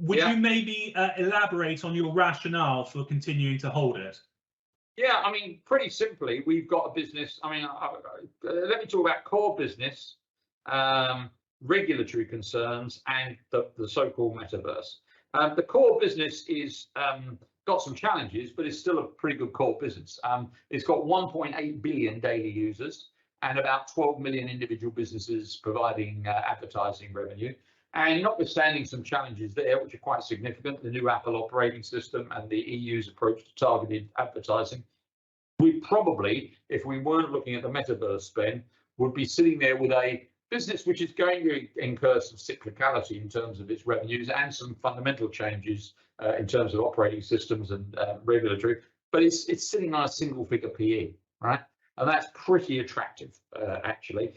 Would you maybe elaborate on your rationale for continuing to hold it? Yeah, I mean, pretty simply, we've got a business. I mean, let me talk about core business, regulatory concerns, and the so-called metaverse. The core business is got some challenges, but it's still a pretty good core business. It's got 1.8 billion daily users and about 12 million individual businesses providing advertising revenue. And notwithstanding some challenges there, which are quite significant, the new Apple operating system and the EU's approach to targeted advertising, we probably, if we weren't looking at the metaverse spend, would be sitting there with a business which is going to incur some cyclicality in terms of its revenues and some fundamental changes in terms of operating systems and regulatory, but it's sitting on a single figure PE, right? And that's pretty attractive, actually.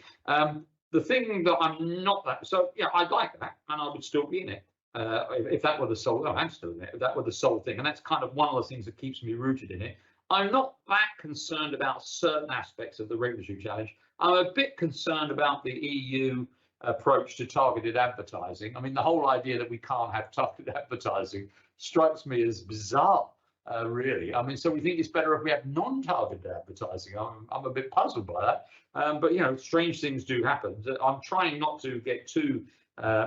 The thing that I'm not that, so yeah, I'd like that, and I would still be in it if that were the sole. Oh, I'm still in it. If that were the sole thing, and that's kind of one of the things that keeps me rooted in it. I'm not that concerned about certain aspects of the regulatory challenge. I'm a bit concerned about the EU approach to targeted advertising. I mean, the whole idea that we can't have targeted advertising strikes me as bizarre. Really, I mean, so we think it's better if we have non-targeted advertising. I'm a bit puzzled by that, but you know, strange things do happen. I'm trying not to get too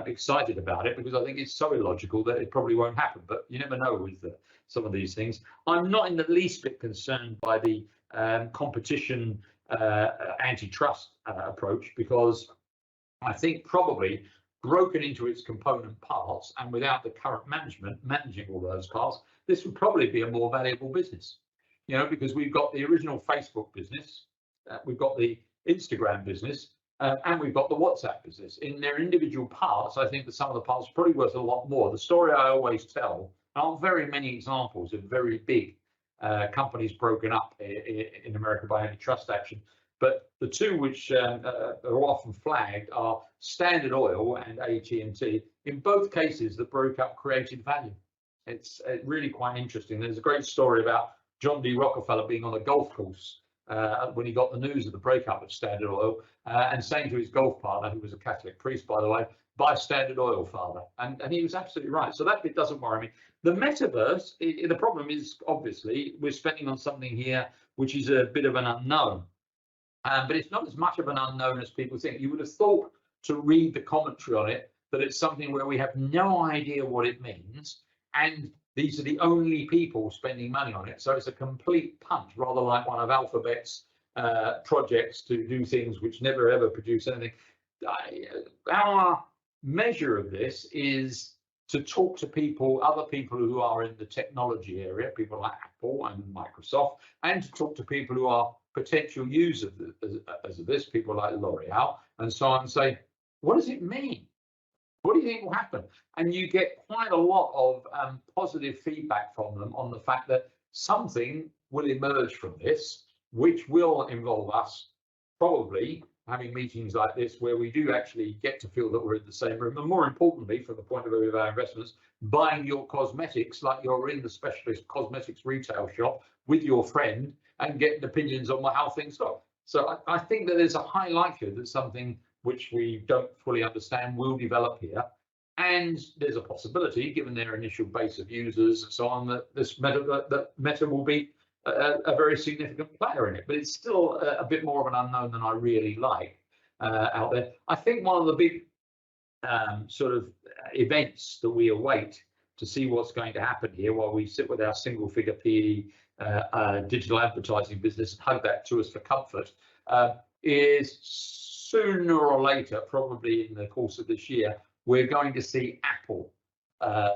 excited about it because I think it's so illogical that it probably won't happen. But you never know with some of these things. I'm not in the least bit concerned by the competition antitrust approach, because I think probably broken into its component parts and without the current management managing all those parts, this would probably be a more valuable business, you know, because we've got the original Facebook business, we've got the Instagram business, and we've got the WhatsApp business. In their individual parts, I think that some of the parts are probably worth a lot more. The story I always tell, there aren't very many examples of very big companies broken up in America by antitrust action. But the two which are often flagged are Standard Oil and AT&T. In both cases, the broke up created value. It's really quite interesting. There's a great story about John D. Rockefeller being on a golf course when he got the news of the breakup of Standard Oil and saying to his golf partner, who was a Catholic priest, by the way, "Buy Standard Oil, father." And he was absolutely right. So that bit doesn't worry me. The metaverse, the problem is, obviously, we're spending on something here which is a bit of an unknown. But it's not as much of an unknown as people think. You would have thought, to read the commentary on it, that it's something where we have no idea what it means, and these are the only people spending money on it. So it's a complete punt, rather like one of Alphabet's projects to do things which never ever produce anything. Our measure of this is to talk to people, other people who are in the technology area, people like Apple and Microsoft, and to talk to people who are potential users of this, people like L'Oreal and so on, and say, what does it mean? What do you think will happen? And you get quite a lot of positive feedback from them on the fact that something will emerge from this, which will involve us probably having meetings like this where we do actually get to feel that we're in the same room, and more importantly, from the point of view of our investments, buying your cosmetics like you're in the specialist cosmetics retail shop with your friend and getting opinions on how things go. So I think that there's a high likelihood that something which we don't fully understand will develop here, and there's a possibility, given their initial base of users and so on, that this Meta will be a very significant player in it. But it's still a bit more of an unknown than I really like out there. I think one of the big sort of events that we await to see what's going to happen here while we sit with our single figure PE digital advertising business and hug that to us for comfort is sooner or later, probably in the course of this year, we're going to see Apple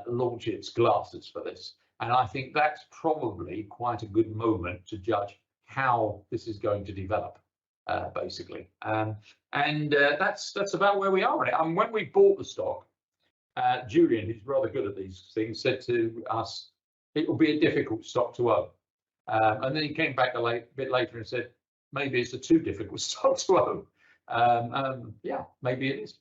launch its glasses for this. And I think that's probably quite a good moment to judge how this is going to develop, basically. And that's about where we are on it. And when we bought the stock, Julian, who's rather good at these things, said to us, it will be a difficult stock to own. And then he came back a bit later and said, maybe it's a too difficult stock to own. Yeah, maybe it is.